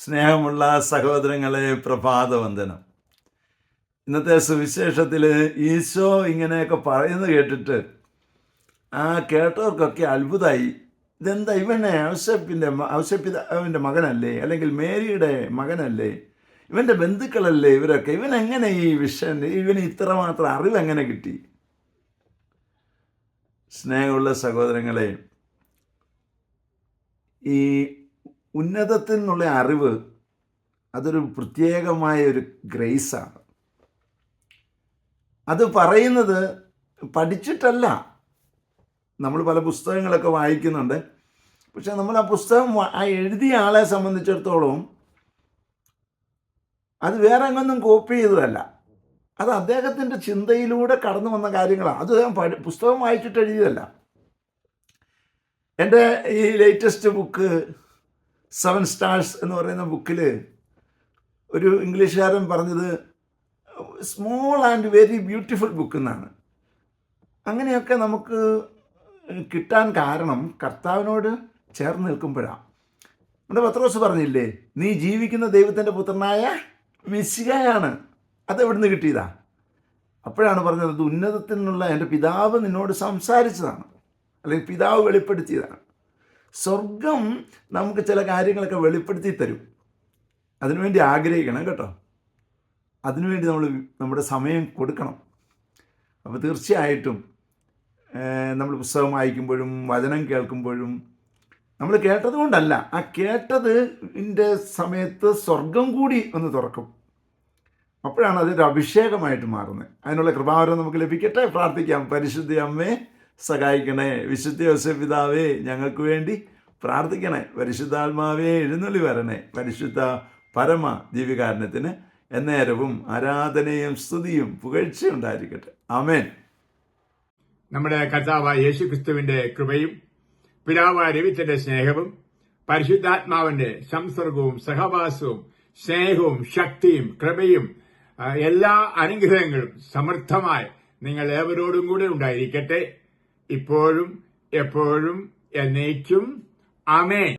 സ്നേഹമുള്ള സഹോദരങ്ങളെ, പ്രഭാതവന്ദനം. ഇന്നത്തെ സുവിശേഷത്തിൽ ഈശോ ഇങ്ങനെയൊക്കെ പറയുന്നത് കേട്ടിട്ട് കേട്ടവർക്കൊക്കെ അത്ഭുതമായി. ഇതെന്താ, ഇവനെ ഔസേപ്പിതാവിൻ്റെ മകനല്ലേ, അല്ലെങ്കിൽ മേരിയുടെ മകനല്ലേ, ഇവൻ്റെ ബന്ധുക്കളല്ലേ ഇവരൊക്കെ, ഇവനെങ്ങനെ ഈ വിഷയം, ഇവന് ഇത്രമാത്രം അറിവ് എങ്ങനെ കിട്ടി? സ്നേഹമുള്ള സഹോദരങ്ങളെ, ഈ ഉന്നതത്തിൽ നിന്നുള്ള അറിവ് അതൊരു പ്രത്യേകമായ ഒരു ഗ്രേസാണ്. അത് പറയുന്നത് പഠിച്ചിട്ടല്ല. നമ്മൾ പല പുസ്തകങ്ങളൊക്കെ വായിക്കുന്നുണ്ട്, പക്ഷെ നമ്മൾ ആ പുസ്തകം എഴുതിയ ആളെ സംബന്ധിച്ചിടത്തോളം അത് വേറെ എങ്ങൊന്നും കോപ്പി ചെയ്തതല്ല. അത് അദ്ദേഹത്തിൻ്റെ ചിന്തയിലൂടെ കടന്നു വന്ന കാര്യങ്ങളാണ്. അത് പുസ്തകം വായിച്ചിട്ട് എഴുതിയതല്ല. എൻ്റെ ഈ ലേറ്റസ്റ്റ് ബുക്ക് 7 സ്റ്റാർസ് എന്ന് പറയുന്ന ബുക്കിൽ ഒരു ഇംഗ്ലീഷുകാരൻ പറഞ്ഞത് small and very beautiful book എന്നാണ്. അങ്ങനെയൊക്കെ നമുക്ക് കിട്ടാൻ കാരണം കർത്താവിനോട് ചേർന്ന് നിൽക്കുമ്പോഴാണ്. നമ്മുടെ പത്രോസ് പറഞ്ഞില്ലേ, നീ ജീവിക്കുന്ന ദൈവത്തിൻ്റെ പുത്രനായ മെസ്സിഹയാണ്. അതെവിടുന്ന് കിട്ടിയതാ? അപ്പോഴാണ് പറഞ്ഞത്, അത് ഉന്നതത്തിൽ നിന്നുള്ള എൻ്റെ പിതാവ് നിന്നോട് സംസാരിച്ചതാണ്, അല്ലെങ്കിൽ പിതാവ് വെളിപ്പെടുത്തിയതാണ്. സ്വർഗം നമുക്ക് ചില കാര്യങ്ങളൊക്കെ വെളിപ്പെടുത്തി തരും. അതിനുവേണ്ടി ആഗ്രഹിക്കണം കേട്ടോ. അതിനുവേണ്ടി നമ്മൾ നമ്മുടെ സമയം കൊടുക്കണം. അപ്പോൾ തീർച്ചയായിട്ടും നമ്മൾ പുസ്തകം വായിക്കുമ്പോഴും വചനം കേൾക്കുമ്പോഴും നമ്മൾ കേട്ടത് കൊണ്ടല്ല, ആ കേട്ടതിൻ്റെ സമയത്ത് സ്വർഗം കൂടി ഒന്ന് തുറക്കും. അപ്പോഴാണ് അതൊരു അഭിഷേകമായിട്ട് മാറുന്നത്. അതിനുള്ള കൃപാവരം നമുക്ക് ലഭിക്കട്ടെ. പ്രാർത്ഥിക്കാം. പരിശുദ്ധ അമ്മേ, സഹായിക്കണേ. വിശുദ്ധ ഔസേപ്പിതാവേ, ഞങ്ങൾക്ക് വേണ്ടി പ്രാർത്ഥിക്കണേ. പരിശുദ്ധാത്മാവേ, എഴുന്നള്ളി വരണേ. പരിശുദ്ധ പരമ ദിവ്യകാരുണ്യത്തിന് എന്നേരവും ആരാധനയും സ്തുതിയും പുകഴ്ചയും ഉണ്ടായിരിക്കട്ടെ. ആമേൻ. നമ്മുടെ കർത്താവായ യേശുക്രിസ്തുവിന്റെ കൃപയും പിതാവായ ദൈവത്തിന്റെ സ്നേഹവും പരിശുദ്ധാത്മാവിന്റെ സംസർഗവും സഹവാസവും സ്നേഹവും ശക്തിയും കൃപയും എല്ലാ അനുഗ്രഹങ്ങളും സമൃദ്ധമായി നിങ്ങൾ ഏവരോടും കൂടെ ഉണ്ടായിരിക്കട്ടെ, ഇപ്പോഴും എപ്പോഴും എന്നേക്കും. ആമേൻ.